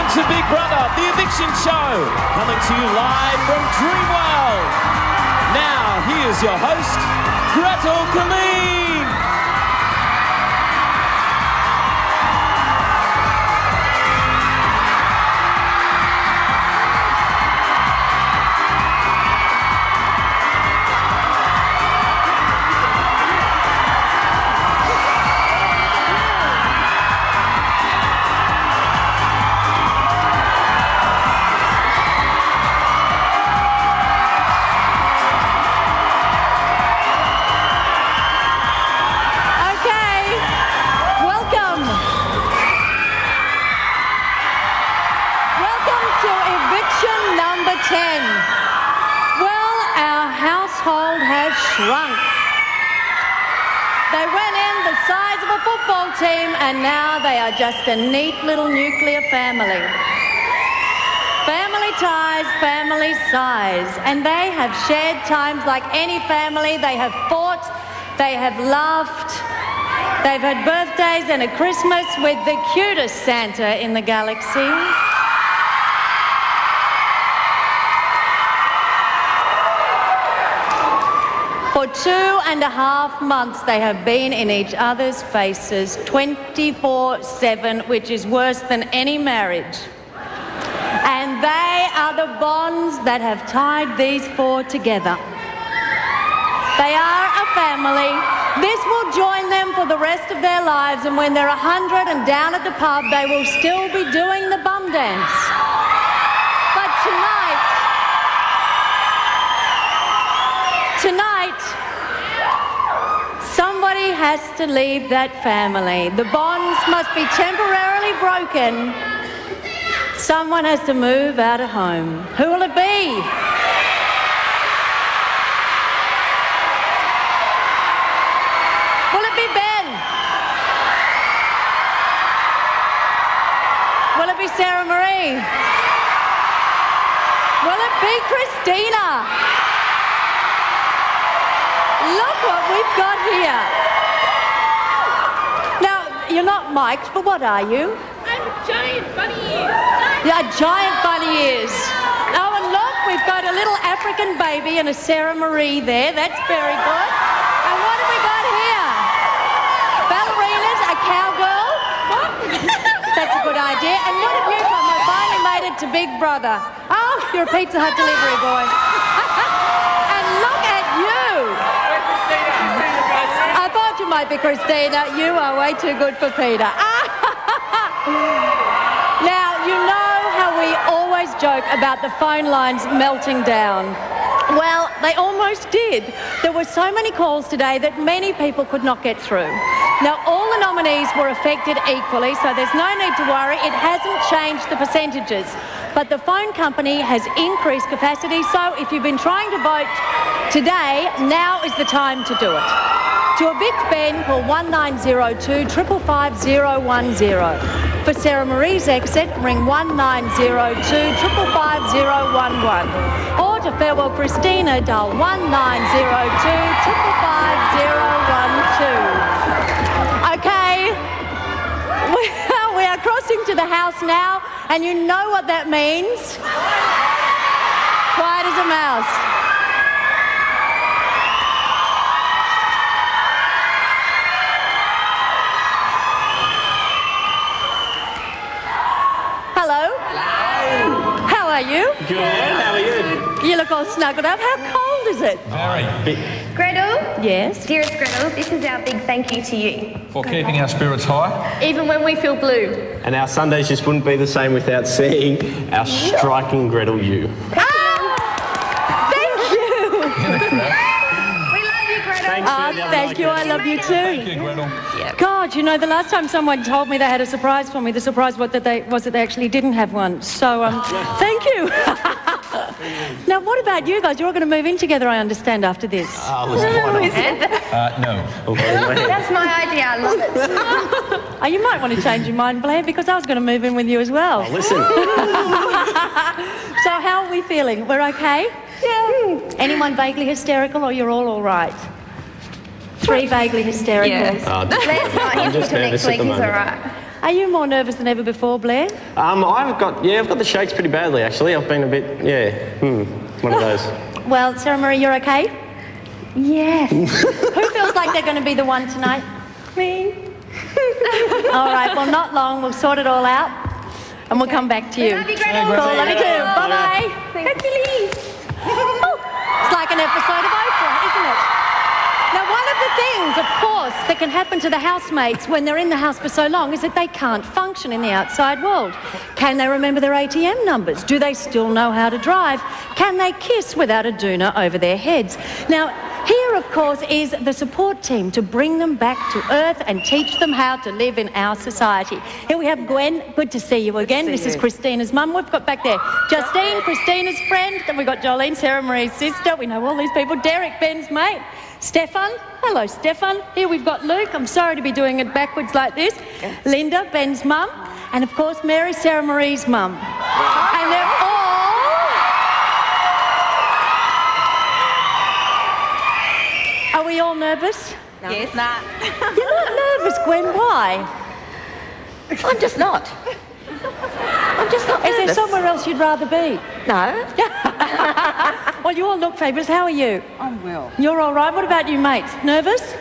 Welcome to Big Brother, the Eviction Show, coming to you live from Dreamworld. Now, here's your host, Gretel Colleen. Well, our household has shrunk. They went in the size of a football team and now they are just a neat little nuclear family. Family ties, family size, and they have shared times like any family. They have fought, they have laughed, they've had birthdays and a Christmas with the cutest Santa in the galaxy. For 2.5 months, they have been in each other's faces 24/7, which is worse than any marriage. And they are the bonds that have tied these four together. They are a family. This will join them for the rest of their lives, and when they're 100 and down at the pub, they will still be doing the bum dance. But tonight, somebody has to leave that family. The bonds must be temporarily broken. Someone has to move out of home. Who will it be? Will it be Ben? Will it be Sarah Marie? Will it be Christina? Look what we've got here. Now, you're not mic'd, but what are you? I'm giant bunny ears. Yeah, giant bunny ears. Oh, and look, we've got a little African baby and a Sarah Marie there. That's very good. And what have we got here? Ballerinas, a cowgirl. What? That's a good idea. And what have you got? I finally made it to Big Brother. Oh, you're a Pizza Hut delivery boy. And look at you. I thought you might be Christina. You are way too good for Peter. Now, you know how we always joke about the phone lines melting down. Well, they almost did. There were so many calls today that many people could not get through. Now, all the nominees were affected equally, so there's no need to worry. It hasn't changed the percentages. But the phone company has increased capacity, so if you've been trying to vote today, now is the time to do it. To evict Ben, call 1902 555 010. For Sarah Marie's exit, ring 1902 555 011. Or to farewell Christina, dial 1902 555 012. Okay, we are crossing to the house now, and you know what that means. Quiet as a mouse. Hello. How are you? Good, how are you? You look all snuggled up. How cold is it? Very big. Gretel? Yes? Dearest Gretel, this is our big thank you to you. For keeping our spirits high. Even when we feel blue. And our Sundays just wouldn't be the same without seeing our striking Gretel you. Thank you. We love you, Gretel. Thanks for the other Thank night, you. I Gretel. love you Thank too. you, Gretel. God, you know, the last time someone told me they had a surprise for me, the surprise was that they actually didn't have one. So, thank you. Now, what about you guys? You're all going to move in together, I understand, after this. Who said that? No. That's my idea. I love it. Oh, you might want to change your mind, Blair, because I was going to move in with you as well. Listen. So how are we feeling? We're okay? Yeah. Anyone vaguely hysterical, or you're all right? 3 3 vaguely hysterical. Yeah. Blair's not here just till next nervous at week, the he's all moment. right. Are you more nervous than ever before, Blair? I've got the shakes pretty badly, actually. I've been a bit, one of those. Well, Sarah Marie, you're okay? Yes. Who feels like they're going to be the one tonight? Me. All right, well, not long. We'll sort it all out and we'll come back to you. Love you, Gretel. Cool, love you too. Bye-bye. Hercules. It's like an episode of Oprah, isn't it? Now, one of the things, of course, that can happen to the housemates when they're in the house for so long is that they can't function in the outside world. Can they remember their ATM numbers? Do they still know how to drive? Can they kiss without a doona over their heads? Now, here, of course, is the support team to bring them back to earth and teach them how to live in our society. Here we have Gwen. Good to see you again. This is Christina's mum. We've got back there Justine, Christina's friend. Then we've got Jolene, Sarah Marie's sister. We know all these people. Derek, Ben's mate. Stefan. Hello, Stefan. Here we've got Luke. I'm sorry to be doing it backwards like this. Linda, Ben's mum. And, of course, Mary, Sarah Marie's mum. And they're all... Are we all nervous? No. Yes. Nah. You're not nervous, Gwen. Why? I'm just not. I'm just not Is there nervous. somewhere else you'd rather be? No. Well, you all look fabulous. How are you? I'm well. You're all right. What about you, mates? Nervous?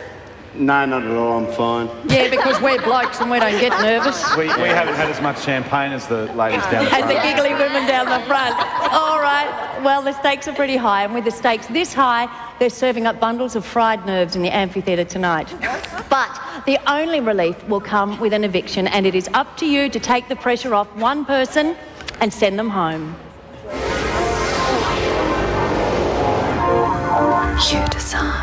No, not at all. I'm fine. Yeah, because we're blokes and we don't get nervous. We haven't had as much champagne as the ladies down the As the front. giggly women down the front. All right. Well, the stakes are pretty high, and with the stakes this high, they're serving up bundles of fried nerves in the amphitheatre tonight. But the only relief will come with an eviction, and it is up to you to take the pressure off one person and send them home. You decide.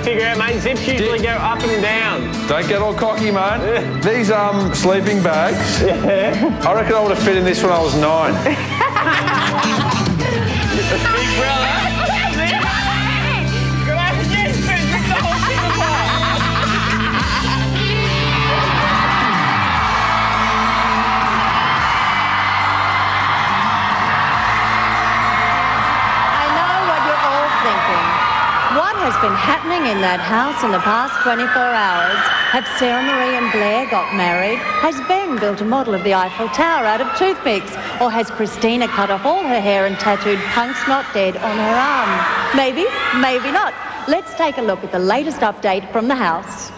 Figure out, mate, zips usually go up and down. Don't get all cocky, mate. These sleeping bags, I reckon I would have fit in this when I was 9. Big brother. I know what you're all thinking. What has been happening in that house in the past 24 hours? Have Sarah Marie and Blair got married? Has Ben built a model of the Eiffel Tower out of toothpicks? Or has Christina cut off all her hair and tattooed "Punk's Not Dead" on her arm? Maybe, maybe not. Let's take a look at the latest update from the house.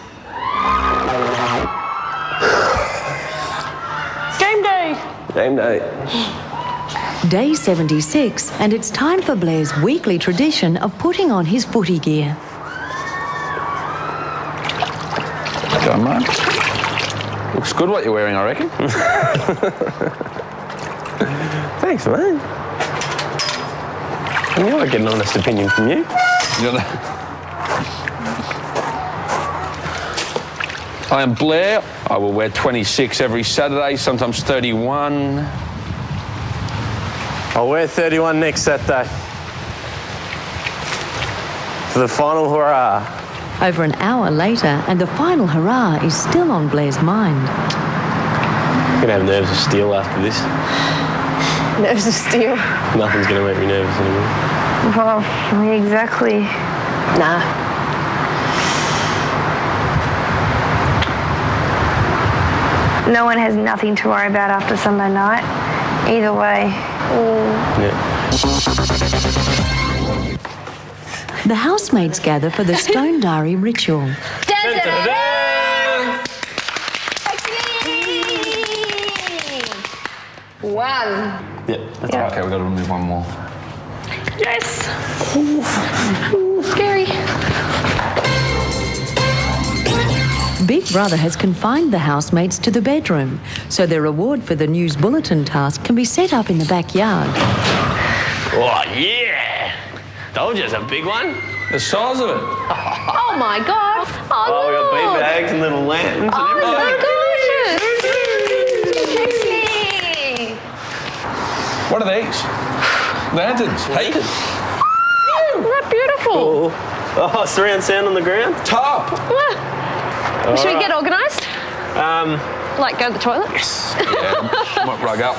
Game day! Game day. Day 76, and it's time for Blair's weekly tradition of putting on his footy gear. Go on, mate. Looks good what you're wearing, I reckon. Thanks, mate. I knew I'd get an honest opinion from you. I am Blair. I will wear 26 every Saturday, sometimes 31. I'll wear 31 next Saturday. For the final hurrah. Over an hour later, and the final hurrah is still on Blair's mind. I'm gonna have nerves of steel after this. Nerves of steel. Nothing's gonna make me nervous anymore. Well, exactly. Nah. No one has nothing to worry about after Sunday night. Either way. Yeah. The housemates gather for the Stone Diary ritual. One. Yep, that's Okay, we've got to remove one more. Yes. Scary. Big Brother has confined the housemates to the bedroom, so their reward for the news bulletin task can be set up in the backyard. Oh, yeah. Told you it's a big one. The size of it. Oh my God. Oh, we got bean bags and little lanterns and everything. Delicious. What are these? Lanterns. Heaters. Isn't that beautiful? Oh, surround sound on the ground. Tarp. Should we get organised? Like go to the toilet? Yeah, might rug up.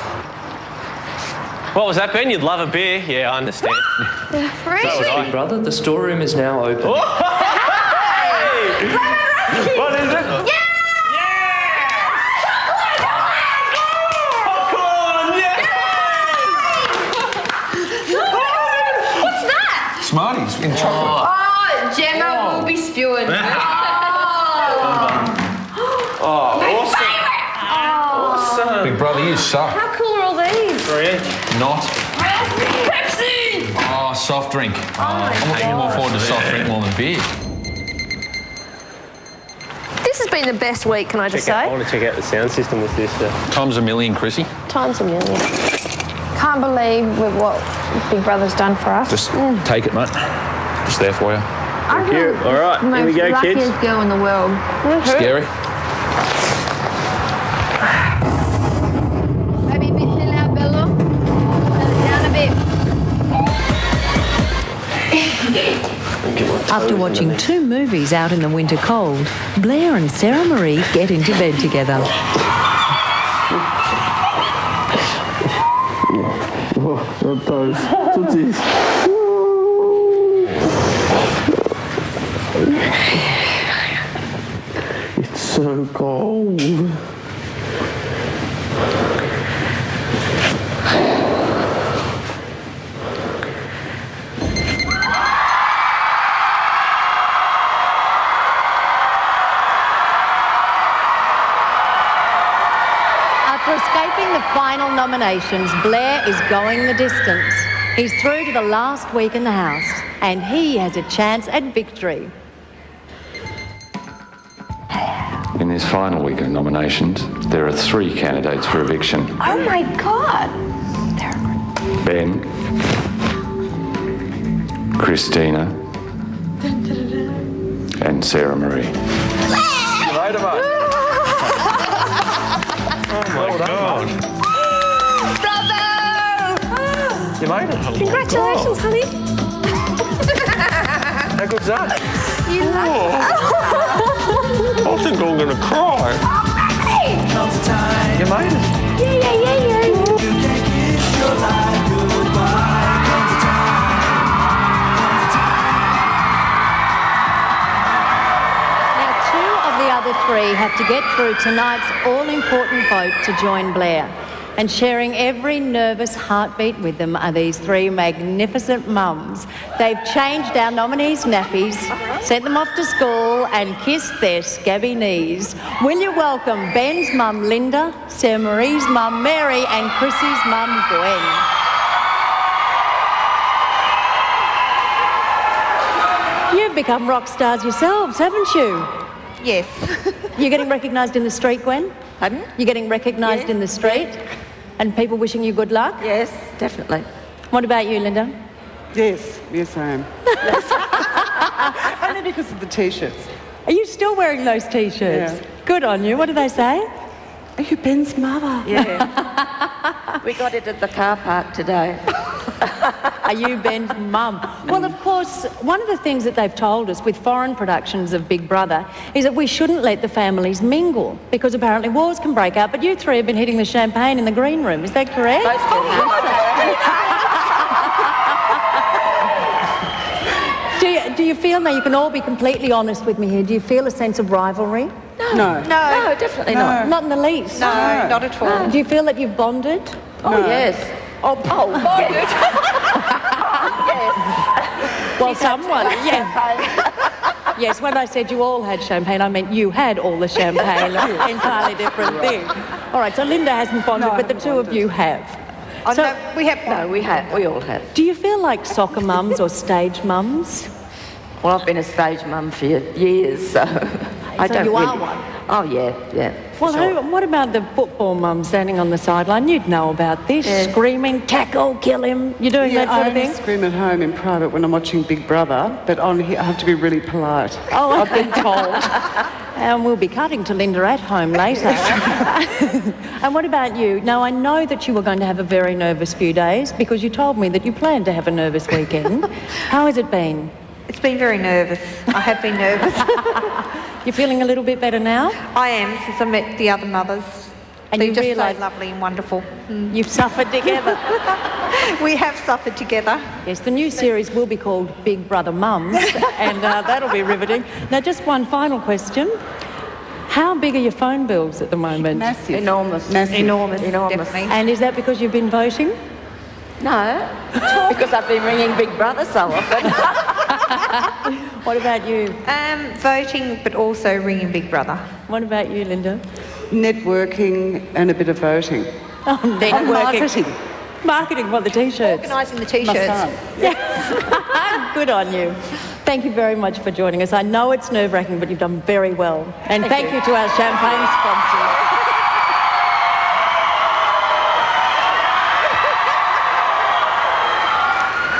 What was that, Ben? You'd love a beer. Yeah, I understand. Really? Brother, the storeroom is now open. What is it? Yeah! Popcorn! Yeah! What's that? Smarties in chocolate. Oh, Gemma will be spewing. Awesome. Big brother, you suck. How cool are all these? Not. Pepsi! Oh, soft drink. I'm looking more forward to soft drink more than beer. This has been the best week, can I just I say? want to check out the sound system with this. Times a million, Chrissy. Times a million. Can't believe with what Big Brother's done for us. Just take it, mate. Just there for you. Thank you. All right, here we go, kids. Luckiest girl in the world. Scary. Maybe a bit chill out, Bella. Turn it down a bit. After watching 2 movies out in the winter cold, Blair and Sarah Marie get into bed together. It's so cold. After escaping the final nominations, Blair is going the distance. He's through to the last week in the house, and he has a chance at victory. In this final week of nominations, there are 3 candidates for eviction. Oh my God. Ben, Christina, and Sarah Marie. Later, mate. Oh my God. Bravo! You made it. Congratulations, honey. How good's that? You love I think I'm going to cry. You made it. Now, 2 of the other 3 have to get through tonight's all-important vote to join Blair. And sharing every nervous heartbeat with them are these 3 magnificent mums. They've changed our nominees' nappies, sent them off to school and kissed their scabby knees. Will you welcome Ben's mum Linda, Sarah Marie's mum Mary and Chrissy's mum Gwen. You've become rock stars yourselves, haven't you? Yes. You're getting recognised in the street, Gwen? Pardon? You're getting recognised Yes. in the street? And people wishing you good luck? Yes, definitely. What about you, Linda? Yes, I am. Only because of the T-shirts. Are you still wearing those T-shirts? Yeah. Good on you. What do they say? Are you Ben's mother? Yeah. We got it at the car park today. Are you Ben's mum? Well, of course, one of the things that they've told us with foreign productions of Big Brother is that we shouldn't let the families mingle because apparently wars can break out, but you 3 have been hitting the champagne in the green room. Is that correct? Do you feel, now you can all be completely honest with me here, do you feel a sense of rivalry? No. No, definitely not. Not in the least? No, not at all. Do you feel that you've bonded? Oh, yes. Oh, bonded. Yes. Well, someone, yeah. Yes, when I said you all had champagne, I meant you had all the champagne. Entirely different thing. All right, so Linda hasn't bonded, but the 2 of you have. So, no, we all have. Do you feel like soccer mums or stage mums? Well, I've been a stage mum for years, so... I So don't you really... are one? Oh, yeah. Well, what about the football mum standing on the sideline? You'd know about this, screaming, tackle, kill him. You're doing that sort of thing? I scream at home in private when I'm watching Big Brother, but on here I have to be really polite. Oh, I've been told. And we'll be cutting to Linda at home later. And what about you? Now, I know that you were going to have a very nervous few days because you told me that you planned to have a nervous weekend. How has it been? It's been very nervous. I have been nervous. You're feeling a little bit better now? I am, since I met the other mothers. And They're you just realise so lovely and wonderful. You've suffered together. We have suffered together. Yes, the new series will be called Big Brother Mums, and that'll be riveting. Now, just one final question. How big are your phone bills at the moment? Massive. Enormous. Massive. Enormous, Enormous. definitely. And is that because you've been voting? No, because I've been ringing Big Brother so often. What about you? Voting, but also ringing Big Brother. What about you, Linda? Networking and a bit of voting. Oh, networking. And marketing. Marketing, what, the T-shirts? Organising the My T-shirts. son. Yes. Good on you. Thank you very much for joining us. I know it's nerve-wracking, but you've done very well. And thank you to our champagne sponsors.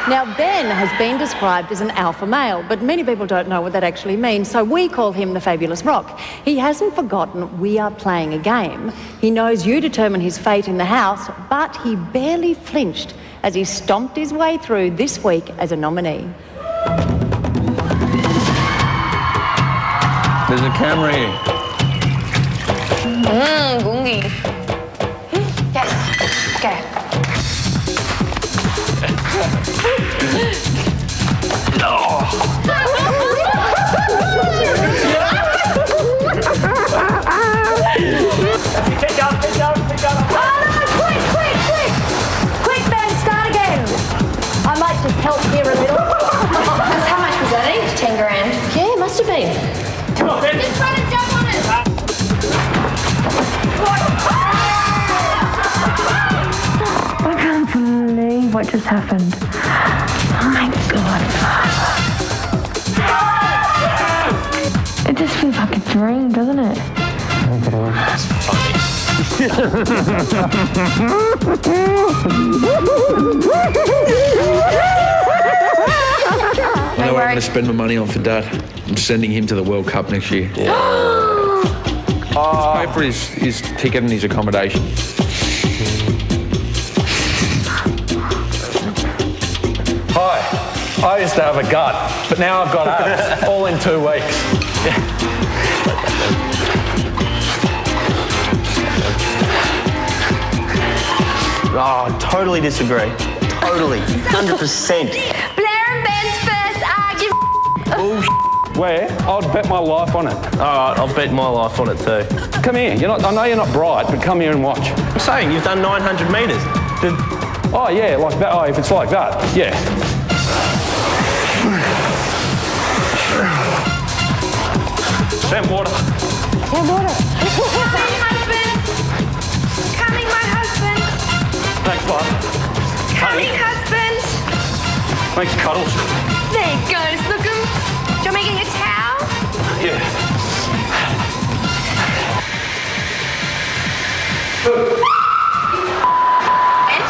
Now, Ben has been described as an alpha male, but many people don't know what that actually means, so we call him the Fabulous Rock. He hasn't forgotten we are playing a game. He knows you determine his fate in the house, but he barely flinched as he stomped his way through this week as a nominee. There's a camera here. Gungi. Yes. Okay. Quick, Ben, start again. I might just help here a little. How much was that each? 10 grand. Yeah, it must have been. Come on, Ben. Just try to jump on it. I can't believe what just happened. Oh my God. It just feels like a dream, doesn't it? That's funny. I know what I'm going to spend my money on for Dad. I'm sending him to the World Cup next year. Just pay for his ticket and his accommodation. Hi, I used to have a gut, but now I've got abs, all in 2 weeks. Oh, I totally disagree. Totally. 100%. Blair and Ben's first argument. Where? I'd bet my life on it. All right, I'll bet my life on it too. Come here. I know you're not bright, but come here and watch. I'm saying you've done 900 metres. Oh, yeah, like that. Oh, if it's like that, yeah. Sam, water. Sam, water. Coming, husband. Coming, my husband. Thanks, bud. Coming, husband. Thanks, Cuddles. There you go, Snookum. Do you want me to get your towel? Yeah.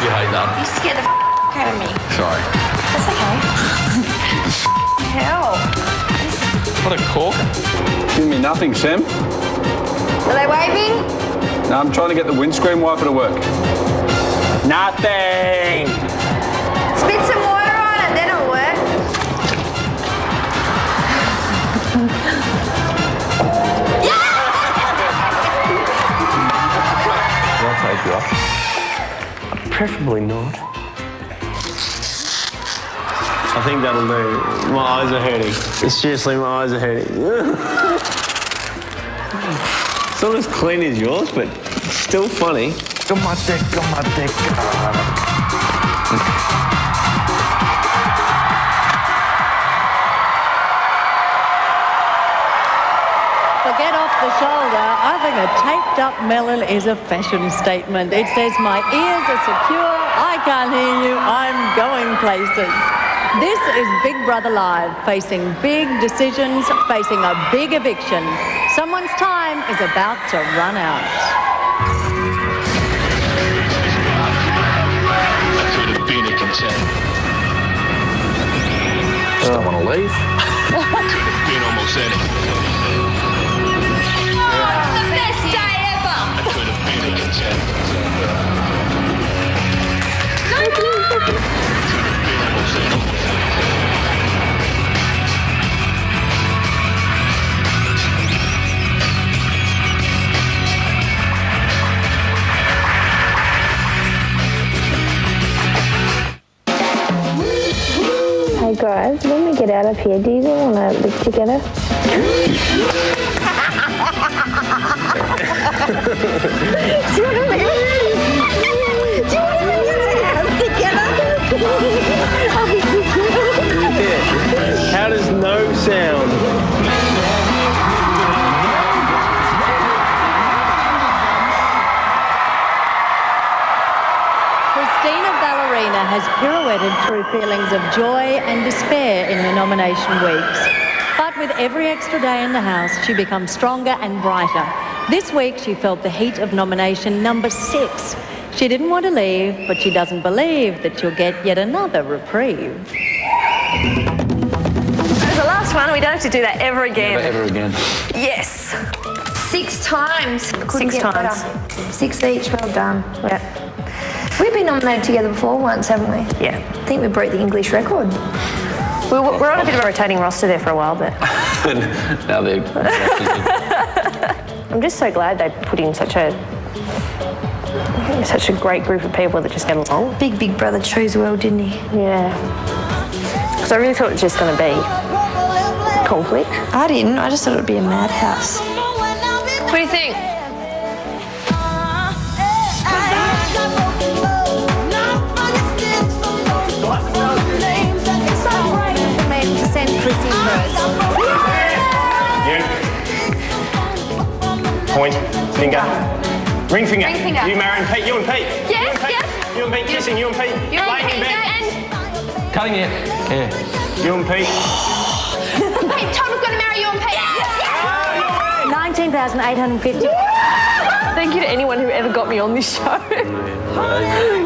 You hate that? You scared the out of me. Sorry. That's okay. Hell. What a cork. Give me nothing, Sam. Are they waving? No, I'm trying to get the windscreen wiper to work. Nothing. Spit some water on it, then it'll work. Can I take you off? Preferably not. I think that'll do. My eyes are hurting. Seriously, my eyes are hurting. It's not as clean as yours, but still funny. Got my dick, got my dick. Forget off the shoulder. I think a taped up melon is a fashion statement. It says, my ears are secure, I can't hear you, I'm going places. This is Big Brother Live, facing big decisions, facing a big eviction. So everyone's time is about to run out. That could have been a contender. Just don't want to leave. Could have been almost anything. The best day ever! That could have been a contender. No more! Could have been almost anything. Hey guys, when we get out of here, do you all want to live together? Do you want to live? Do you want to live in a house together? How does no sound? Christina Ballerina has pirouetted through feelings of joy and despair in her nomination weeks. But with every extra day in the house, she becomes stronger and brighter. This week, she felt the heat of nomination number 6. She didn't want to leave, but she doesn't believe that she'll get yet another reprieve. It's the last one. We don't have to do that ever again. Never ever again. Yes. 6 times. Couldn't get times. better. 6 each, well done. Yep. We've been nominated together before once, haven't we? Yeah. I think we broke the English record. We're on a bit of a rotating roster there for a while, but Now they're... I'm just so glad they put in such a great group of people that just get along. Big brother chose well, didn't he? Yeah. Because I really thought it was just going to be conflict. I didn't. I just thought it would be a madhouse. What do you think? Point, finger, ring finger. Ring finger. You, Marion, Pete, you and Pete. Yes, yes. You and Pete kissing, you and Pete. You and laying in Pete, bed. and... Cutting it. Yeah. You and Pete. Hey, Tom's going to marry you and Pete. Yes! 19,850. Thank you to anyone who ever got me on this show.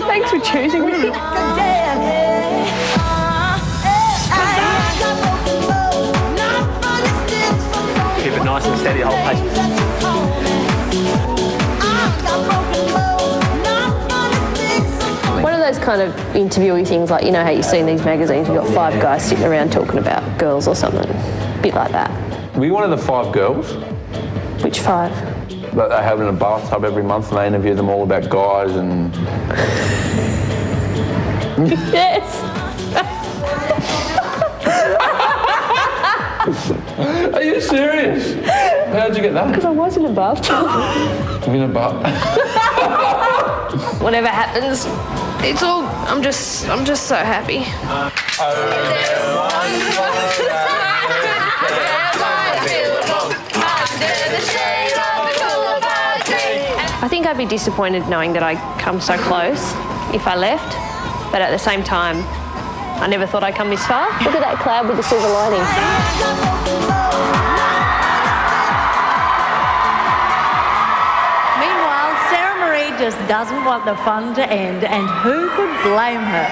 Thanks for choosing me. Keep it nice and steady, whole pace. One of those kind of interviewy things, like, you know how you see in these magazines, you've got 5 guys sitting around talking about girls or something. A bit like that. Were you one of the 5 girls Which 5? that they have in a bathtub every month and they interview them all about guys and... Yes. Are you serious? How'd you get that? Because I was in a bathtub. In a bath. Whatever happens, it's all. I'm just so happy. I think I'd be disappointed knowing that I come so close if I left, but at the same time, I never thought I'd come this far. Look at that cloud with the silver lining. Meanwhile, Sarah Marie just doesn't want the fun to end, and who could blame her?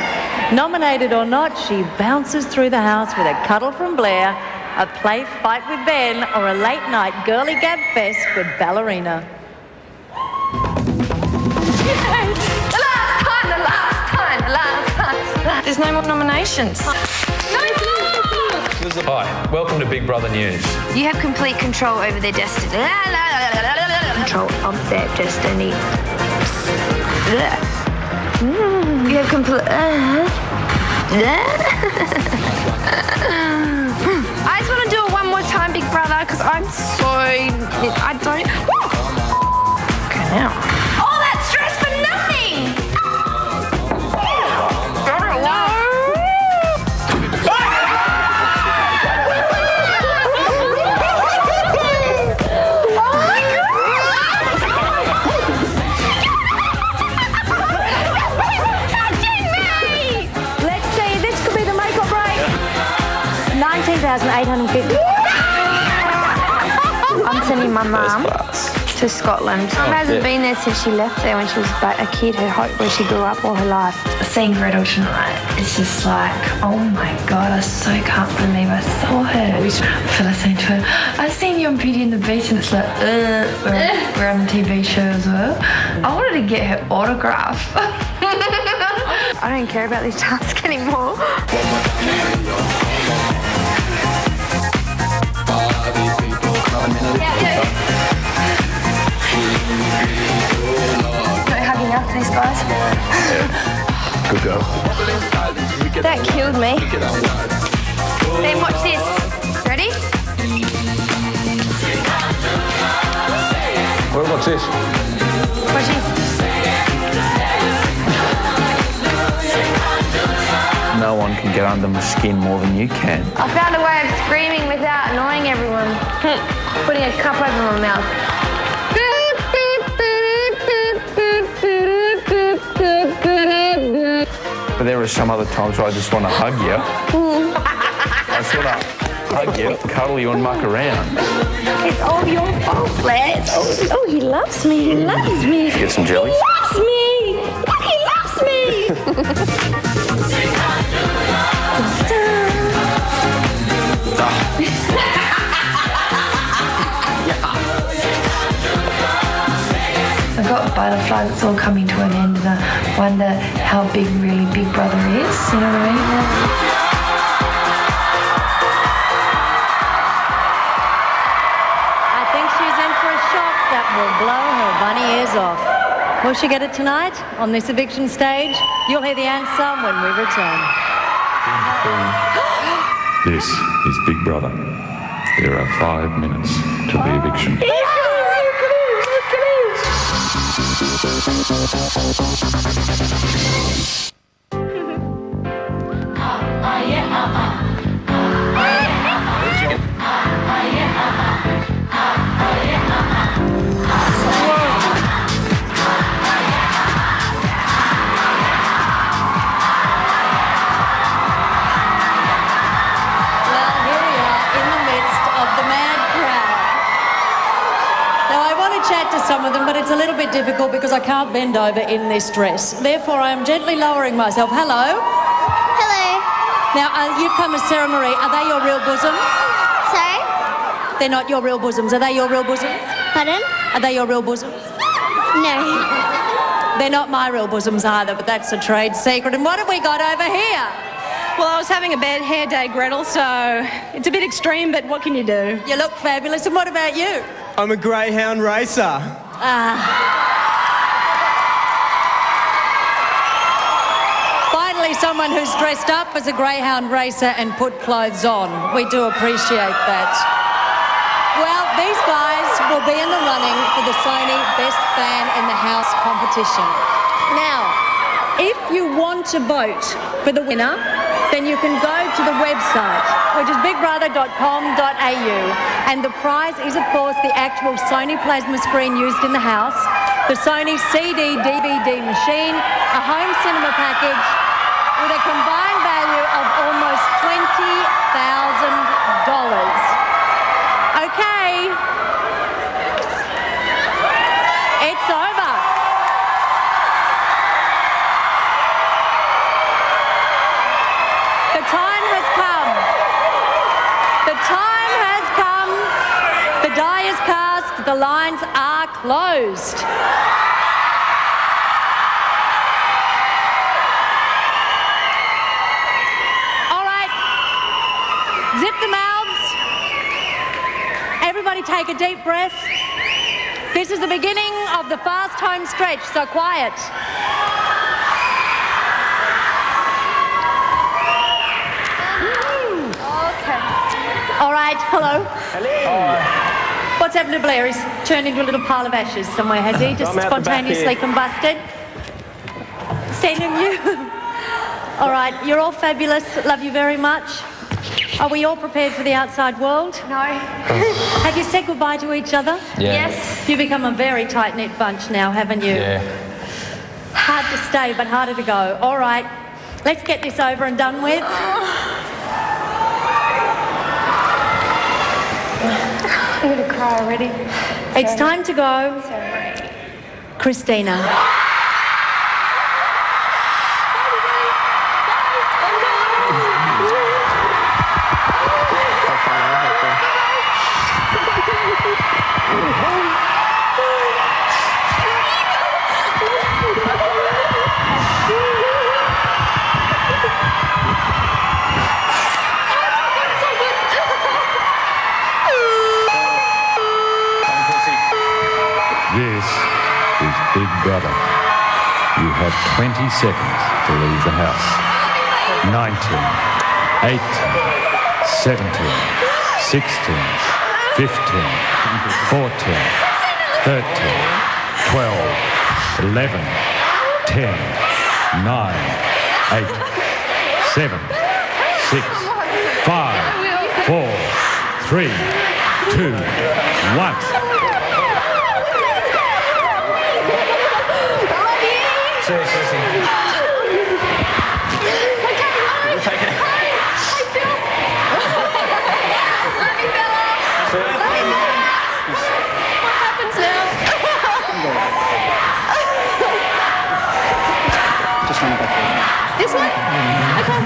Nominated or not, she bounces through the house with a cuddle from Blair, a play fight with Ben, or a late night girly gab fest with Ballerina. The last time. There's no more nominations. No more! Hi, welcome to Big Brother News. You have complete control over their destiny. Control of their destiny. You have complete... I just want to do it one more time, Big Brother, because I'm so... I don't... Okay, now. All that stress for nothing! Let's see, this could be the make or break. 19,850. I'm sending my mum to Scotland. Mum hasn't been there since she left there when she was a kid, where she grew up all her life. Seeing Gretel tonight, it's just like, oh my God, I so can't believe I saw her. So I said to her, I've seen you on Beauty and the Beast, and it's like, we're on a TV show as well. I wanted to get her autograph. I don't care about this task anymore. Not hugging after these guys. Good girl. That killed me. Then watch this. Ready? What's this? Watch this. No one can get under my skin more than you can. I found a way of screaming without annoying everyone. Putting a cup over my mouth. But there are some other times where I just want to hug you. I just want to hug you, cuddle you and muck around. It's all your fault, Blair. Oh, he loves me. He loves me. Get some jellies? He loves me. He loves me. I've got butterflies, it's all coming to an end, and I wonder how big really Big Brother is, you know what I mean? I think she's in for a shock that will blow her bunny ears off. Will she get it tonight on this eviction stage? You'll hear the answer when we return. This is Big Brother. There are 5 minutes to the eviction. Chat to some of them, but it's a little bit difficult because I can't bend over in this dress. Therefore, I am gently lowering myself. Hello. Hello. Now, you've come as Sarah Marie. Are they your real bosoms? Sorry? They're not your real bosoms. Are they your real bosoms? Pardon? Are they your real bosoms? No. They're not my real bosoms either, but that's a trade secret. And what have we got over here? Well, I was having a bad hair day, Gretel, so it's a bit extreme, but what can you do? You look fabulous. And what about you? I'm a greyhound racer. Finally, someone who's dressed up as a greyhound racer and put clothes on. We do appreciate that. Well, these guys will be in the running for the Sony Best Fan in the House competition. Now, if you want to vote for the winner, then you can go to the website, which is bigbrother.com.au, and the prize is, of course, the actual Sony plasma screen used in the house, the Sony CD DVD machine, a home cinema package with a combined value of almost $20,000. Okay. It's over. The time has come. The time has come. The die is cast. The lines are closed. All right. Zip the mouths. Everybody take a deep breath. This is the beginning of the fast home stretch, so quiet. All right, hello. Hello. What's happened to Blair? He's turned into a little pile of ashes somewhere, has he? Just spontaneously combusted? Sending you. All right, you're all fabulous. Love you very much. Are we all prepared for the outside world? No. Have you said goodbye to each other? Yeah. Yes. You've become a very tight-knit bunch now, haven't you? Yeah. Hard to stay, but harder to go. All right, let's get this over and done with. I'm going to cry already. It's time to go. Christina. This is Big Brother. You have 20 seconds to leave the house. 19, 18, 17, 16, 15, 14, 13, 12, 11, 10, 9, 8, 7, 6, 5, 4, 3, 2, 1. This one? Okay.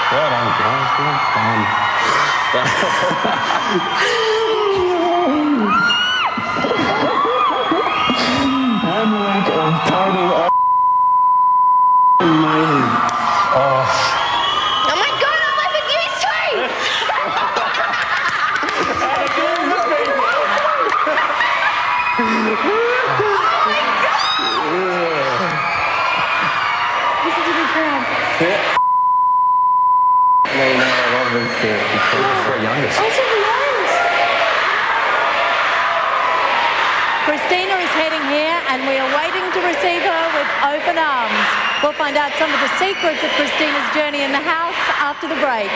Well done, guys. I'm like a total amazing. Oh my god, I'm like a used This is a big crowd. No, I love this because it's the youngest. Christina is heading here and we are waiting to receive her with open arms. We'll find out some of the secrets of Christina's journey in the house after the break.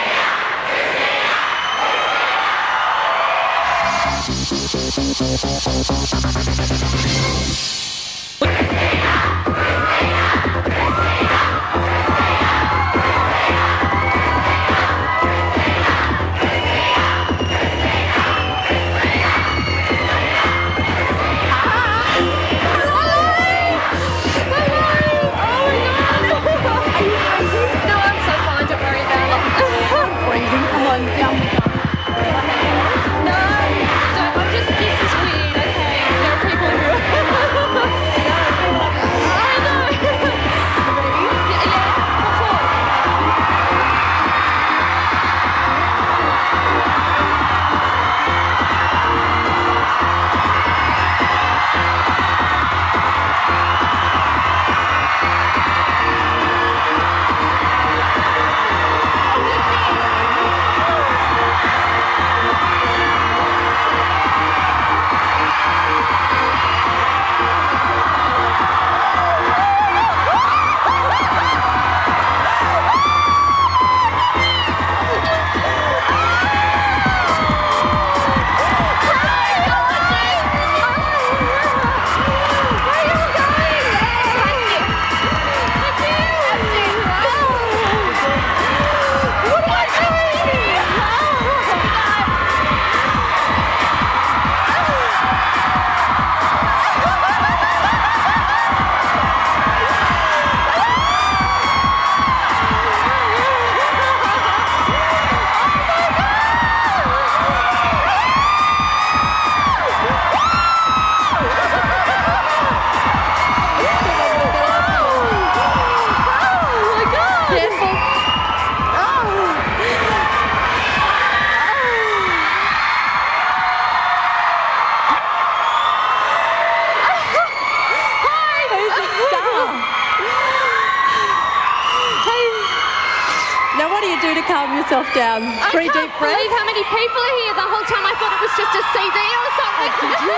calm yourself down? Three deep breaths. I can't believe how many people are here. The whole time I thought it was just a CD or something. Did you?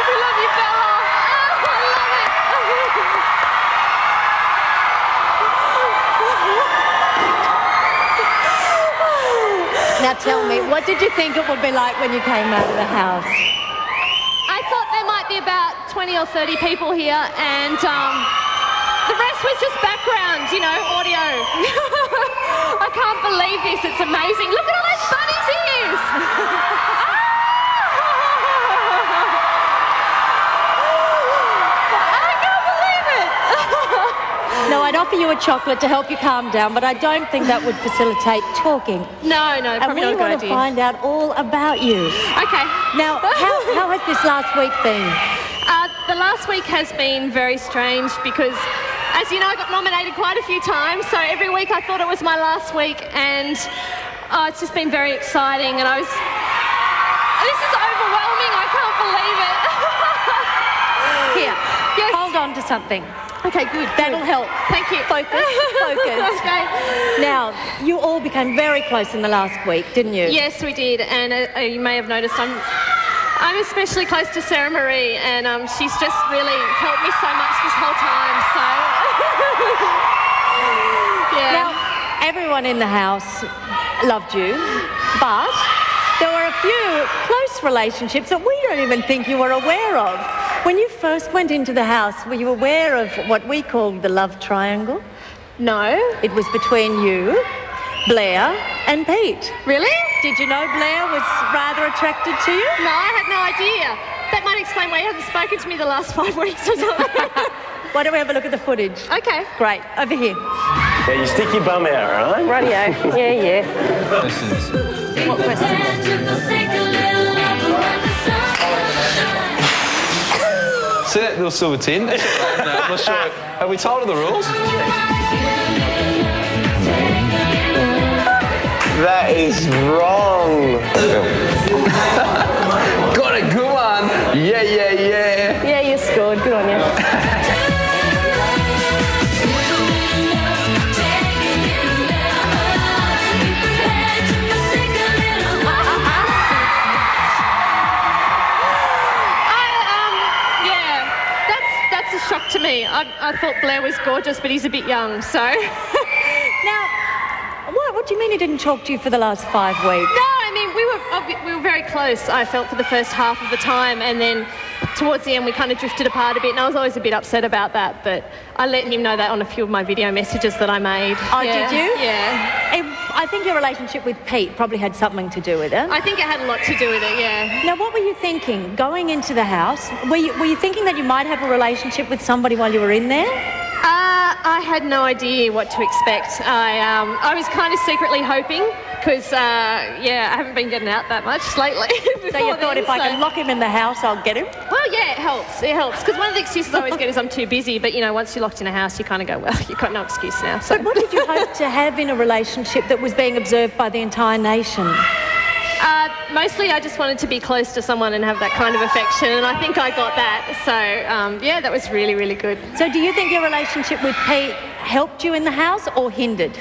We love you, Bella. Oh, I love it. Now tell me, what did you think it would be like when you came out of the house? I thought there might be about 20 or 30 people here, and the rest was just background, you know, audio. I can't believe this. It's amazing. Look at all those bunnies' ears. I can't believe it. No, I'd offer you a chocolate to help you calm down, but I don't think that would facilitate talking. No, And probably we not a good want to idea. find out all about you. Okay. Now, how has this last week been? The last week has been very strange because, as you know, I got nominated quite a few times, so every week I thought it was my last week, and it's just been very exciting, and this is overwhelming. I can't believe it. Here, yes. Hold on to something. Okay, good. That'll help. Thank you. Focus. Okay. Now, you all became very close in the last week, didn't you? Yes, we did, and you may have noticed I'm especially close to Sarah Marie, and she's just really helped me so much this whole time. So, yeah. Now, everyone in the house loved you, but there were a few close relationships that we don't even think you were aware of. When you first went into the house, were you aware of what we called the love triangle? No. It was between you, Blair, and Pete. Really? Did you know Blair was rather attracted to you? No, I had no idea. That might explain why he hasn't spoken to me the last 5 weeks or something. Why don't we have a look at the footage? Okay. Great. Over here. Yeah, you stick your bum out, right? Radio. Yeah. What question? See that little silver tin? No, I'm not sure. Have we told her the rules? That is wrong. Got it, good one. Yeah. Yeah, you scored. Good on you. That's a shock to me. I thought Blair was gorgeous, but he's a bit young, so. Now, what do you mean he didn't talk to you for the last 5 weeks? No, I mean, we were very close, I felt, for the first half of the time, and then towards the end we kind of drifted apart a bit, and I was always a bit upset about that, but I let him know that on a few of my video messages that I made. Oh, did you? Yeah. I think your relationship with Pete probably had something to do with it. I think it had a lot to do with it, yeah. Now, what were you thinking going into the house? Were you thinking that you might have a relationship with somebody while you were in there? I had no idea what to expect. I was kind of secretly hoping because, I haven't been getting out that much lately. So you thought if I can lock him in the house, I'll get him? Well, yeah, it helps. It helps. Because one of the excuses I always get is I'm too busy. But, you know, once you're locked in a house, you kind of go, well, you've got no excuse now. So. But what did you hope to have in a relationship that was being observed by the entire nation? Mostly I just wanted to be close to someone and have that kind of affection, and I think I got that. So, that was really, really good. So do you think your relationship with Pete helped you in the house or hindered?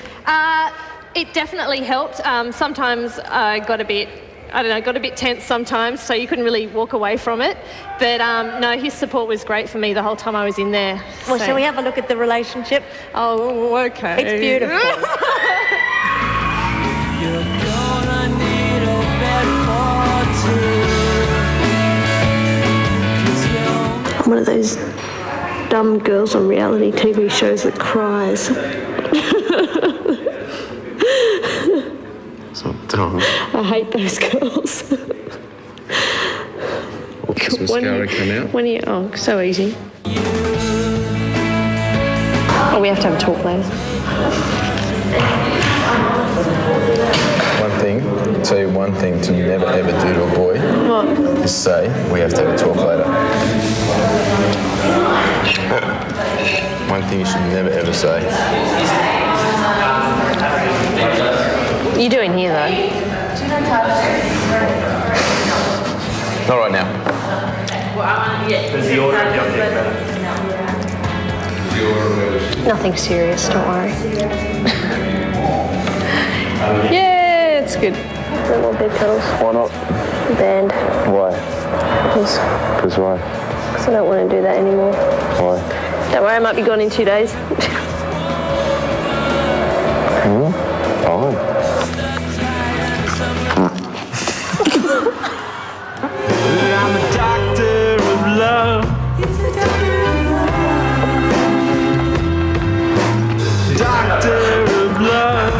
It definitely helped. Sometimes I got a bit tense sometimes, so you couldn't really walk away from it. But no, his support was great for me the whole time I was in there. Well, shall we have a look at the relationship? Oh, okay. It's beautiful. I'm one of those dumb girls on reality TV shows that cries. So dumb. I hate those girls. Does mascara come out? Oh, so easy. Oh, we have to have a talk later. Tell you one thing to never ever do to a boy. What? Is say, we have to have a talk later. One thing you should never ever say. You do in here, though. Not right now. Does the order of the object matter? Nothing serious, don't worry. Yeah, it's good. No more bed cuddles. Why not? Banned. Why? Because Because why? I don't want to do that anymore. Why? Don't worry, I might be gone in 2 days. Fine. I'm a doctor of love. Doctor of love.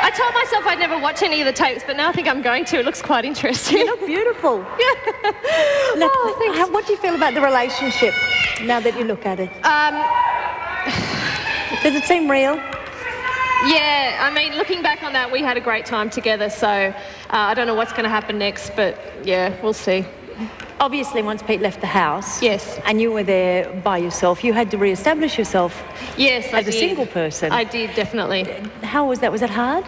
I told myself I'd never watch any of the tapes, but now I think I'm going to. It looks quite interesting. You look beautiful. What do you feel about the relationship now that you look at it? Does it seem real? Yeah, I mean, looking back on that, we had a great time together, so I don't know what's going to happen next, but yeah, we'll see. Obviously, once Pete left the house, yes, and you were there by yourself, you had to re-establish yourself. Yes, as a single person. I did, definitely. How was that? Was that hard?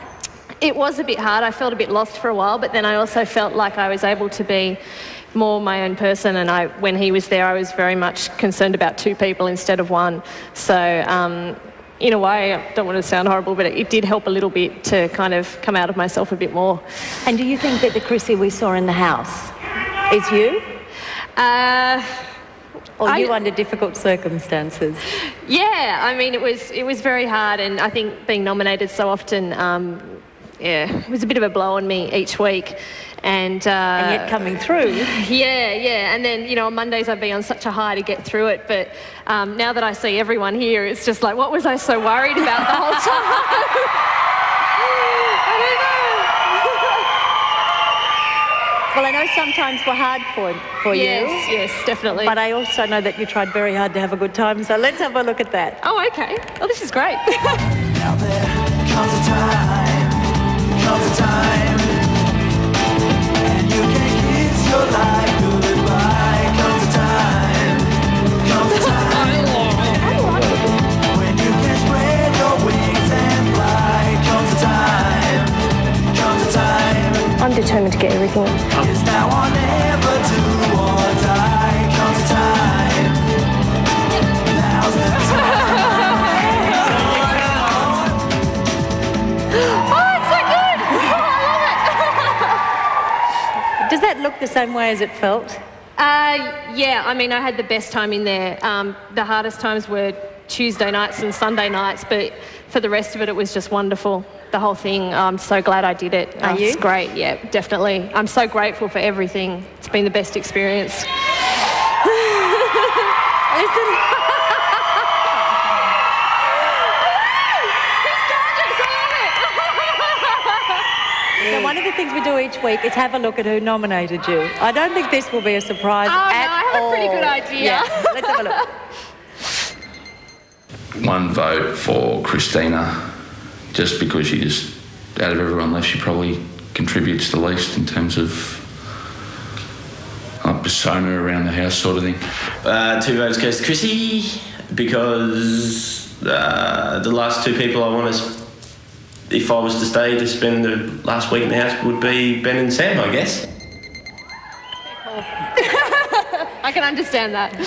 It was a bit hard. I felt a bit lost for a while, but then I also felt like I was able to be more my own person, and when he was there, I was very much concerned about two people instead of one. So in a way, I don't want to sound horrible, but it did help a little bit to kind of come out of myself a bit more. And do you think that the Chrissy we saw in the house is you? Or you under difficult circumstances? Yeah, I mean, it was very hard, and I think being nominated so often, it was a bit of a blow on me each week. And yet coming through. Yeah. And then, on Mondays I'd be on such a high to get through it. But now that I see everyone here, it's just like, what was I so worried about the whole time? I don't know. Well, I know sometimes we're hard for you. Yes, definitely. But I also know that you tried very hard to have a good time. So let's have a look at that. Oh, okay. Oh, this is great. Now there comes a time, and you can kiss your life goodbye. Comes a time, when you can spread your wings and fly. Comes a time. I'm determined to get everything. It's now or never, do or die. Comes a time. Now's the time. Does that look the same way as it felt? Yeah, I mean, I had the best time in there. The hardest times were Tuesday nights and Sunday nights, but for the rest of it, it was just wonderful. The whole thing, I'm so glad I did it. Are you? It's great, yeah, definitely. I'm so grateful for everything. It's been the best experience. Listen. Now, one of the things we do each week is have a look at who nominated you. I don't think this will be a surprise at all. I have a pretty good idea. Yeah. Let's have a look. One vote for Christina, just because she just, out of everyone left, she probably contributes the least in terms of persona around the house sort of thing. 2 votes goes to Chrissy, because the last two people I want to, if I was to stay to spend the last week in the house, would be Ben and Sam, I guess. I can understand that.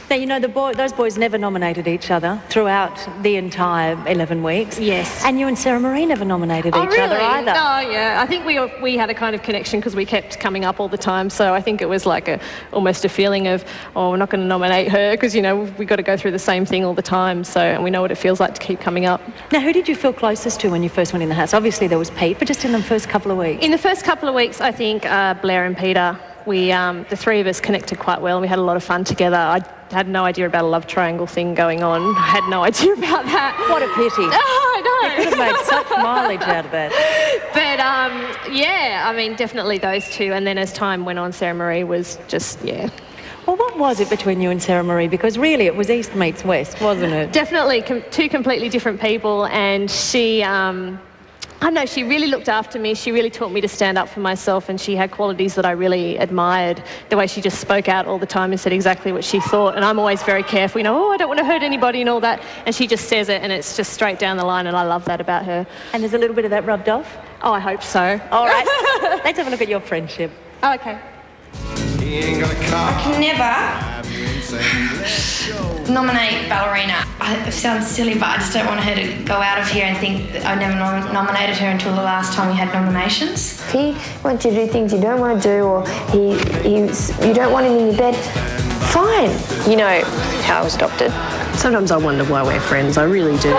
Now, those boys never nominated each other throughout the entire 11 weeks. Yes. And you and Sarah Marie never nominated each other either. Oh, yeah. I think we had a kind of connection because we kept coming up all the time. So I think it was like almost a feeling of, oh, we're not going to nominate her because, we've got to go through the same thing all the time. So, and we know what it feels like to keep coming up. Now, who did you feel closest to when you first went in the house? Obviously, there was Pete, but just in the first couple of weeks. In the first couple of weeks, I think Blair and Peter, the three of us connected quite well and we had a lot of fun together. I had no idea about a love triangle thing going on. I had no idea about that. What a pity. Oh, I know. You could have made such mileage out of that. But, yeah, I mean, definitely those two. And then as time went on, Sarah Marie was just, yeah. Well, what was it between you and Sarah Marie? Because really it was East meets West, wasn't it? Definitely two completely different people. And she I know she really looked after me. She really taught me to stand up for myself, and she had qualities that I really admired. The way she just spoke out all the time and said exactly what she thought. And I'm always very careful, you know, I don't want to hurt anybody and all that. And she just says it, and it's just straight down the line, and I love that about her. And there's a little bit of that rubbed off? Oh, I hope so. All right. Let's have a look at your friendship. Oh, okay. I can never nominate Ballerina. It sounds silly, but I just don't want her to go out of here and think that I never nominated her until the last time we had nominations. If he wants you to do things you don't want to do, or you don't want him in your bed, fine. You know how I was adopted. Sometimes I wonder why we're friends. I really do.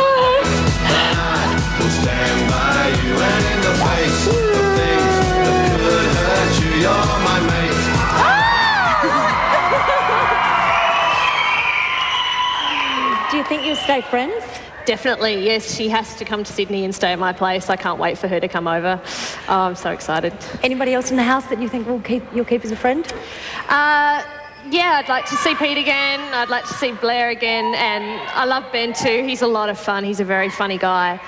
Do you think you'll stay friends? Definitely, yes. She has to come to Sydney and stay at my place. I can't wait for her to come over. Oh, I'm so excited. Anybody else in the house that you think you'll keep as a friend? Yeah, I'd like to see Pete again. I'd like to see Blair again. And I love Ben too. He's a lot of fun. He's a very funny guy.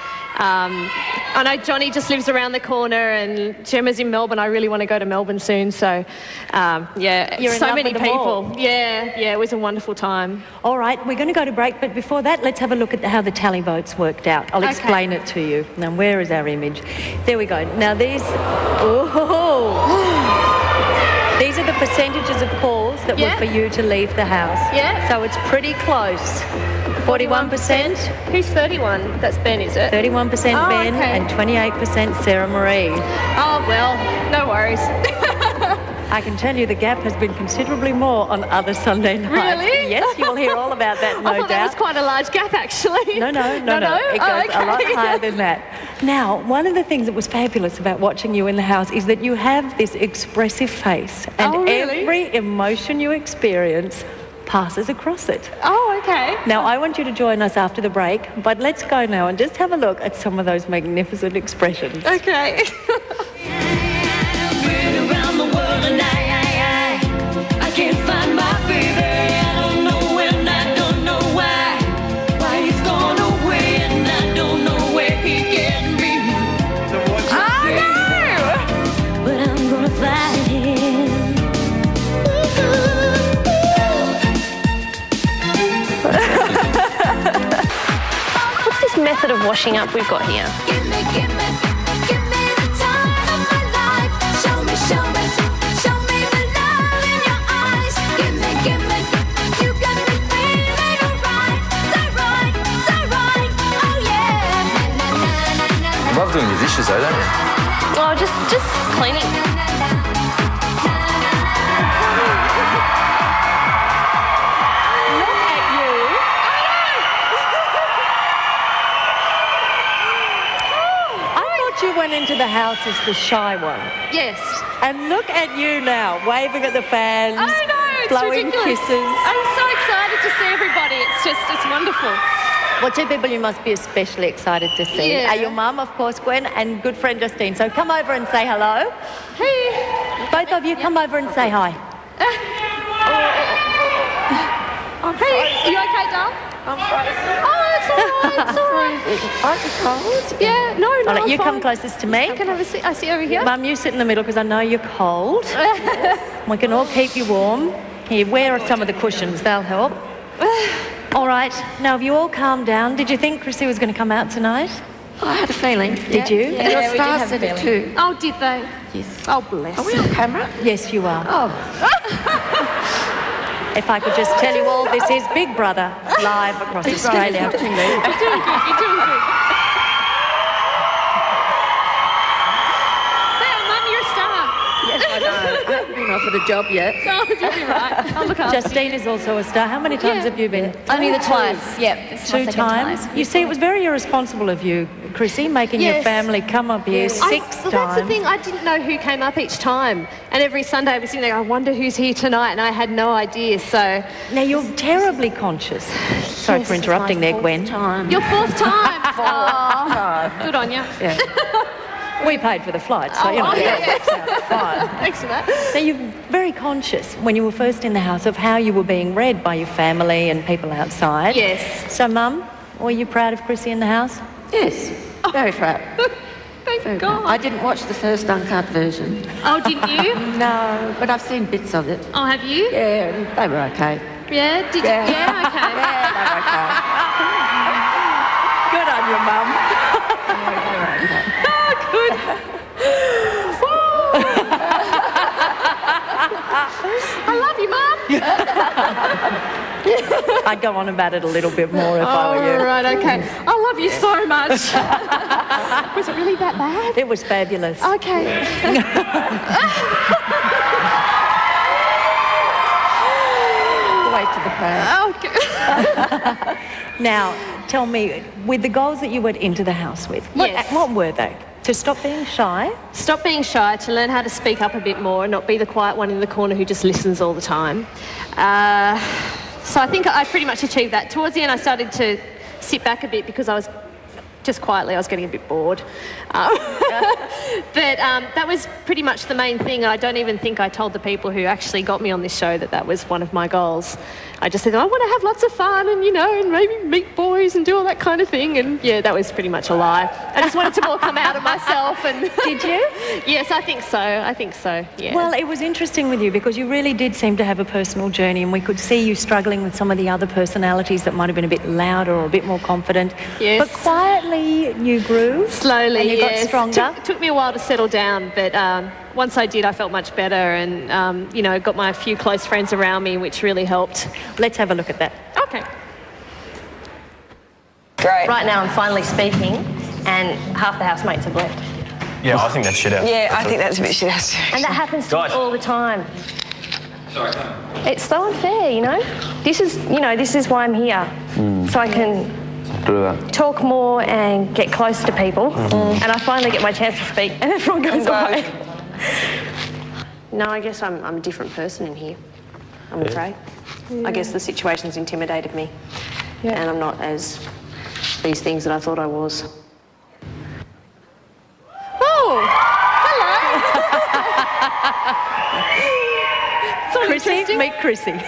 I know Johnny just lives around the corner, and Gemma's in Melbourne. I really want to go to Melbourne soon. So, yeah, You're in so love many with them all. people. Yeah, it was a wonderful time. All right, we're going to go to break, but before that, let's have a look at how the tally votes worked out. I'll explain it to you. Now, where is our image? There we go. Now, these are the percentages of calls that were for you to leave the house. Yeah. So it's pretty close. 41%. Who's 31? That's Ben, is it? 31% Ben okay. and 28% Sarah Marie. Oh, well, no worries. I can tell you the gap has been considerably more on other Sunday nights. Really? Yes, you will hear all about that, no I thought doubt. that was quite a large gap, actually. No. It goes a lot higher than that. Now, one of the things that was fabulous about watching you in the house is that you have this expressive face, and every emotion you experience passes across it. Oh, okay. Now, I want you to join us after the break, but let's go now and just have a look at some of those magnificent expressions. Okay. Around the world and I can't find my baby. I don't know when, I don't know why he's gone away, and I don't know where he can be. I know, but I'm gonna find him. What's this method of washing up we've got here? Give me the time of my life. Show me the love in your eyes. Give me, you got me feeling alright. So right, oh yeah. You love doing your dishes though, don't you? Oh, just cleaning. You went into the house as the shy one. Yes. And look at you now, waving at the fans, I know, it's blowing ridiculous. kisses. I'm so excited to see everybody. It's wonderful. Well, two people you must be especially excited to see Yeah. are your mum, of course, Gwen, and good friend Justine. So come over and say hello. Hey. Both of you come over and say hi. Hey, are you okay, Dal? I'm frozen. Oh, it's all right. Aren't you cold? Yeah, no, All right, I'm you fine. come closest to me. Can I have a seat? I sit over here. Mum, you sit in the middle because I know you're cold. We can all keep you warm. Here, where are some of the cushions? They'll help. All right, now have you all calmed down? Did you think Chrissy was going to come out tonight? I had a feeling. Did you? And your star said it too. Oh, did they? Yes. Oh, bless. Are we on camera? Yes, you are. Oh. If I could just tell you all, this is Big Brother live across Australia. You're doing good. You're doing good. There, Mum, you're a star. Yes, I know. I haven't been offered a job yet. Oh, you'll be right. I'll look after you. Justine is also a star. How many times have you been? Only the twice. Yep. This is my Two second times? time. You see, it was very irresponsible of you, Chrissy, making your Yes. family come up here six times. Well, that's the thing. I didn't know who came up each time. And every Sunday I was sitting there, I wonder who's here tonight, and I had no idea. So now you're terribly conscious. Sorry for interrupting there, Gwen. Your fourth time. Oh, good on you. Yeah. We paid for the flight, so you know, yeah. that sounds fine. Thanks for that. Now, you're very conscious when you were first in the house of how you were being read by your family and people outside. Yes. So, Mum, were you proud of Chrissy in the house? Yes. Very proud. Thank God. I didn't watch the first uncut version. Oh, didn't you? No, but I've seen bits of it. Oh, have you? Yeah, they were okay. Yeah? Did you? Yeah, okay. Yeah, they were okay. Good on you, Mum. Oh, good. I love you, Mum. I'd go on about it a little bit more if I were you. Oh, right, okay. I love you so much. Was it really that bad? It was fabulous. Okay. Wait to the plan. Okay. Now, tell me, with the goals that you went into the house with, what were they? To stop being shy? Stop being shy, to learn how to speak up a bit more and not be the quiet one in the corner who just listens all the time. So I think I pretty much achieved that. Towards the end, I started to sit back a bit because I was just quietly, I was getting a bit bored. But that was pretty much the main thing. I don't even think I told the people who actually got me on this show that that was one of my goals. I just said, I want to have lots of fun and, you know, and maybe meet boys and do all that kind of thing. And, yeah, that was pretty much a lie. I just wanted to all come out of myself. And Did you? Yes, I think so. I think so, yeah. Well, it was interesting with you because you really did seem to have a personal journey, and we could see you struggling with some of the other personalities that might have been a bit louder or a bit more confident. Yes. But quietly you grew. Slowly, and you got yes. stronger. Took me a while to settle down, but once I did, I felt much better and, you know, got my few close friends around me, which really helped. Let's have a look at that. Okay. Great. Right now I'm finally speaking and half the housemates have left. Yeah, I think that's shit out. Yeah, I think that's a bit shit house. And that happens to me all the time. Sorry. It's so unfair, you know? This is why I'm here. So I can talk more and get closer to people. And I finally get my chance to speak and everyone goes away. No, I guess I'm a different person in here, I'm afraid. I guess the situation's intimidated me. And I'm not as these things that I thought I was. Oh, hello. So Chrissy, interesting. meet Chrissy.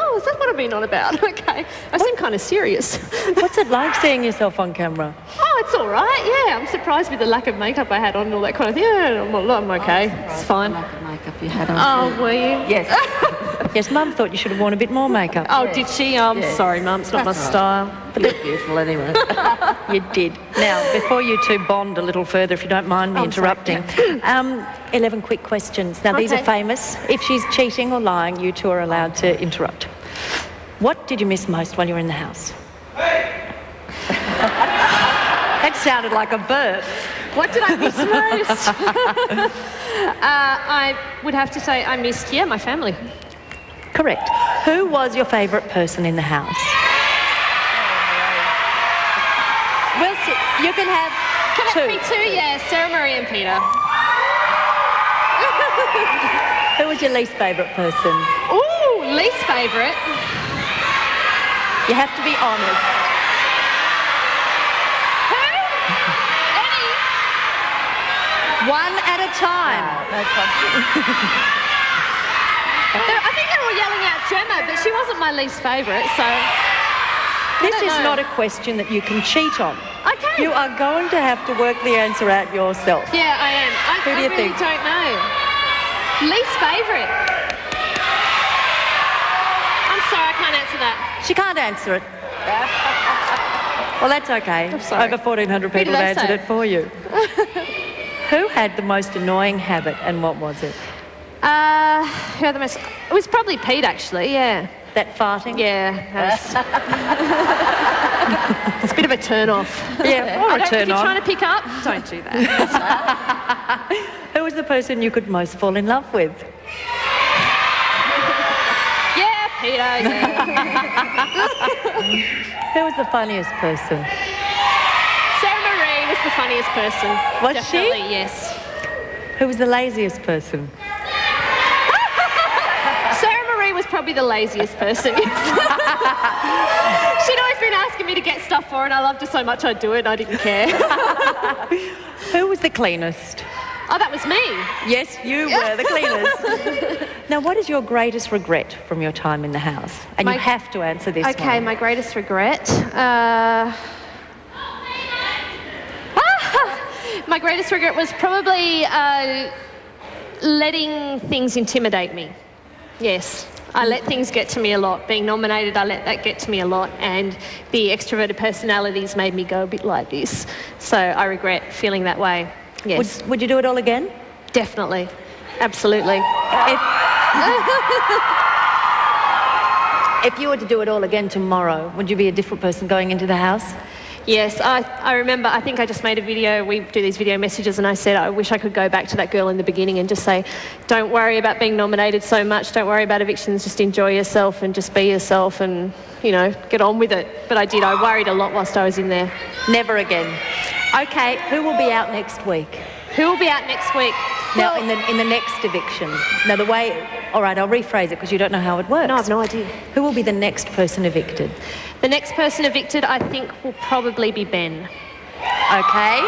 Oh, is that what I've been on about? Okay. I seem kind of serious. What's it like seeing yourself on camera? Oh, it's all right, yeah. I'm surprised with the lack of makeup I had on and all that kind of thing. Yeah, I'm okay. It's fine. Lack of makeup you had on. Oh, were you? Yes. Yes, Mum thought you should have worn a bit more makeup. Oh, did she? I'm Yes. sorry, Mum. It's not my style. But they're beautiful anyway. You did. Now, before you two bond a little further, if you don't mind me interrupting, 11 quick questions. Now, these are famous. If she's cheating or lying, you two are allowed to interrupt. What did you miss most while you were in the house? That sounded like a burp. What did I miss most? I would have to say I missed, my family. Correct. Who was your favourite person in the house? We'll see. You can have Can it be two? Yeah, Sarah Marie and Peter. Who was your least favourite person? Ooh, least favourite? You have to be honest. One at a time. No problem. I think they were yelling out Gemma, but she wasn't my least favourite, so... This is not a question that you can cheat on. Okay. You are going to have to work the answer out yourself. Yeah, I am. Who do you really think? Don't know. Least favourite? I'm sorry, I can't answer that. She can't answer it. Well, that's okay. I'm sorry. Over 1,400 Who people did have they answered say? it for you. Who had the most annoying habit and what was it? Who had the most... It was probably Pete, actually, yeah. That farting? Yeah. It's a bit of a turn-off. Yeah, or a If you're turn-on. trying to pick up, don't do that. Who was the person you could most fall in love with? Yeah, Peter, yeah. Who was the funniest person? Sarah Marie was the funniest person. Was Definitely, she? yes. Who was the laziest person? Sarah Marie was probably the laziest person. She'd always been asking me to get stuff for her, and I loved her so much I'd do it, and I didn't care. Who was the cleanest? Oh, that was me. Yes, you were the cleanest. Now, what is your greatest regret from your time in the house? And you have to answer this one. Okay, my My greatest regret was probably letting things intimidate me. Yes. I let things get to me a lot. Being nominated, I let that get to me a lot. And the extroverted personalities made me go a bit like this. So I regret feeling that way. Yes. Would you do it all again? Definitely. Absolutely. If you were to do it all again tomorrow, would you be a different person going into the House? Yes, I remember, I think I just made a video, we do these video messages, and I said I wish I could go back to that girl in the beginning and just say, don't worry about being nominated so much, don't worry about evictions, just enjoy yourself and just be yourself and, you know, get on with it. But I did, I worried a lot whilst I was in there. Never again. Okay, who will be out next week? Who will be out next week? Now, in the next eviction. Now, the way... All right, I'll rephrase it because you don't know how it works. No, I've no idea. Who will be the next person evicted? The next person evicted, I think, will probably be Ben. Okay.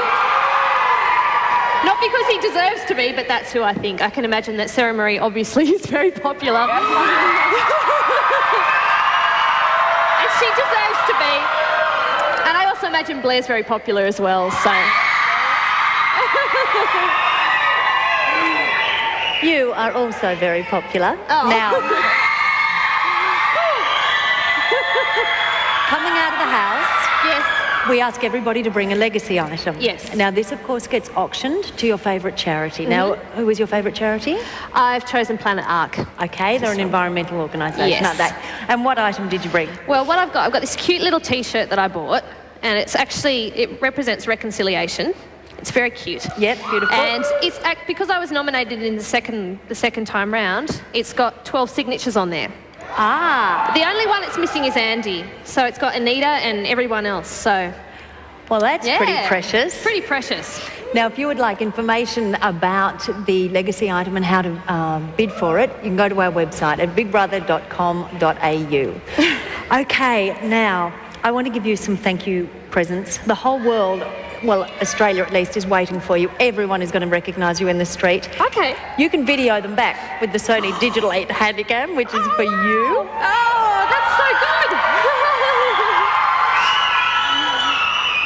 Not because he deserves to be, but that's who I think. I can imagine that Sarah Marie obviously is very popular. And she deserves to be. And I also imagine Blair's very popular as well, so... You are also very popular. Oh. Now, coming out of the house, yes, we ask everybody to bring a legacy item. Yes. Now, this, of course, gets auctioned to your favourite charity. Now, who is your favourite charity? I've chosen Planet Ark. Okay, they're an environmental organisation, Yes. aren't they? And what item did you bring? Well, what I've got this cute little T-shirt that I bought, and it's actually, it represents reconciliation. It's very cute. Yep, beautiful. And it's because I was nominated in the second time round, it's got 12 signatures on there. Ah. The only one it's missing is Andy. So it's got Anita and everyone else. So. Well, that's Yeah. pretty precious. Pretty precious. Now, if you would like information about the legacy item and how to bid for it, you can go to our website at bigbrother.com.au. Okay, now, I want to give you some thank you presents. The whole world, well, Australia at least, is waiting for you. Everyone is going to recognise you in the street. Okay. You can video them back with the Sony Digital 8 Handycam, which is for you. Oh, that's so good.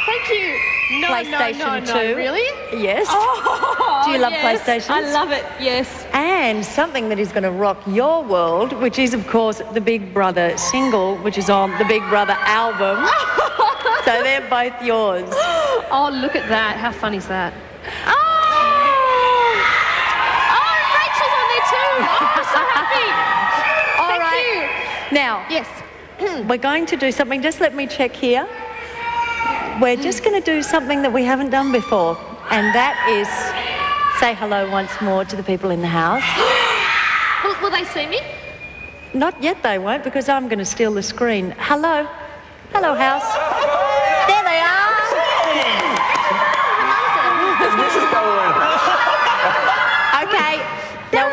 Thank you. No, PlayStation 2. Really? Yes. Oh, do you love yes. PlayStations? I love it, yes. And something that is going to rock your world, which is, of course, the Big Brother single, which is on the Big Brother album. So they're both yours. Oh, look at that. How fun is that? Oh, Rachel's on there too. Oh, I'm so happy. All right. Thank you. Now, Yes. we're going to do something. Just let me check here. We're just going to do something that we haven't done before, and that is say hello once more to the people in the house. Will they see me? Not yet, they won't, because I'm going to steal the screen. Hello. Hello, house. There they are. Okay. Now,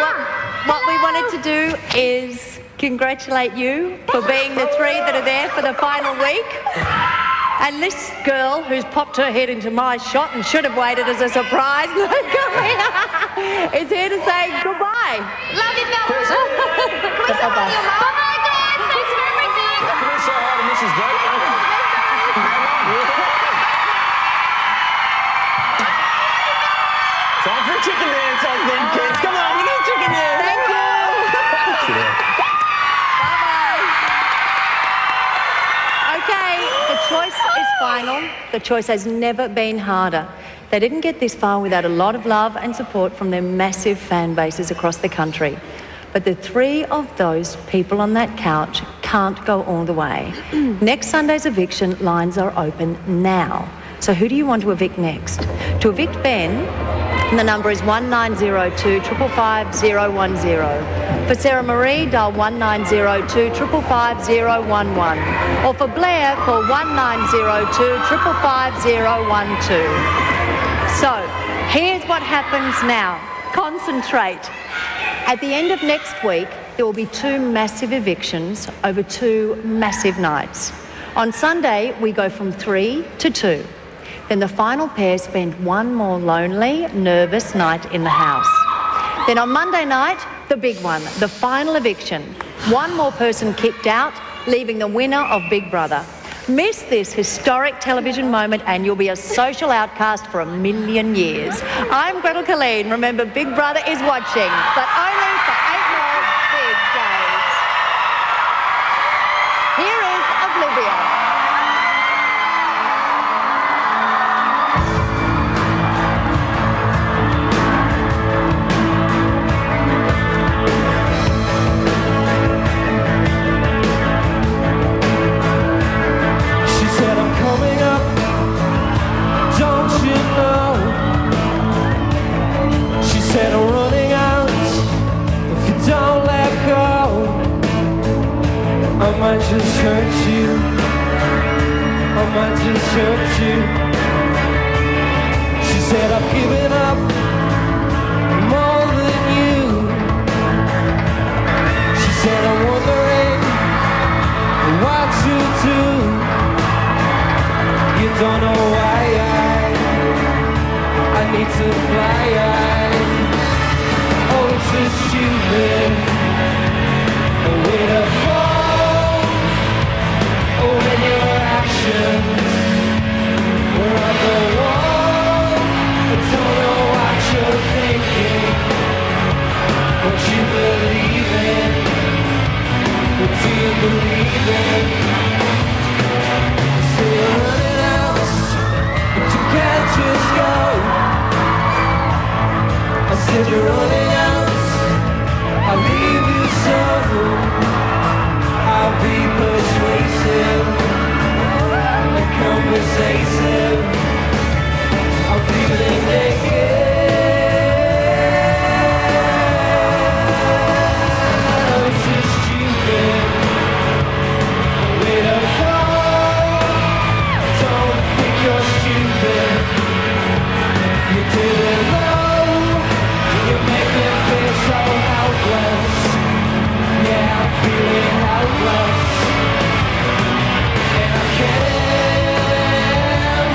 what we wanted to do is congratulate you for being the three that are there for the final week. And this girl who's popped her head into my shot and should have waited as a surprise is here to say goodbye. Love you, fellas. Can we say hi to your mum? Bye, guys. Thanks for everything. Can we say hi to Mrs. Blake? Time for a chicken dance, I think, kids. Come on, we need a chicken dance. Thank you. Okay, the choice is final. The choice has never been harder. They didn't get this far without a lot of love and support from their massive fan bases across the country. But the three of those people on that couch can't go all the way. Next Sunday's eviction lines are open now. So who do you want to evict next? To evict Ben, the number is 1902 555 010. For Sarah Marie, dial 1902 555 011. Or for Blair, call 1902 555 012. So, here's what happens now. Concentrate. At the end of next week, there will be 2 massive evictions over 2 massive nights. On Sunday, we go from 3 to 2. Then the final pair spend one more lonely, nervous night in the house. Then on Monday night, the big one, the final eviction. One more person kicked out, leaving the winner of Big Brother. Miss this historic television moment and you'll be a social outcast for 1,000,000 years. I'm Gretel Colleen. Remember, Big Brother is watching, but only for 8 more big days. Here is Oblivion. Said I'm running out. If you don't let go, I might just hurt you. I might just hurt you. She said I've given up more than you. She said I'm wondering what to do. You don't know why I need to fly. Oh, it's so stupid way to fall. Oh, when your actions were on the wall. I don't know what you're thinking, what you believe in. What do you believe in? So you're running out, but you can't just go. I said you're running out, I'll leave you so. I'll be persuasive and conversative. I'm feeling naked. Oh, it's so stupid way to fall. Don't think you're stupid. You didn't know. You make me feel so helpless. Yeah, I'm feeling helpless. And I can't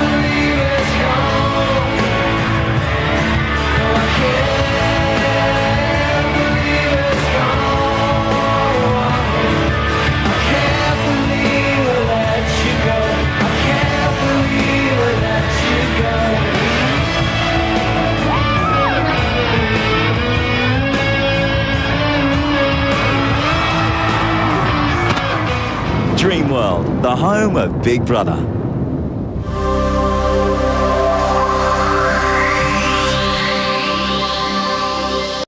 believe it's gone. No, I can't believe it's gone. I can't believe I let you go. I can't believe I let you go. Dream World, the home of Big Brother.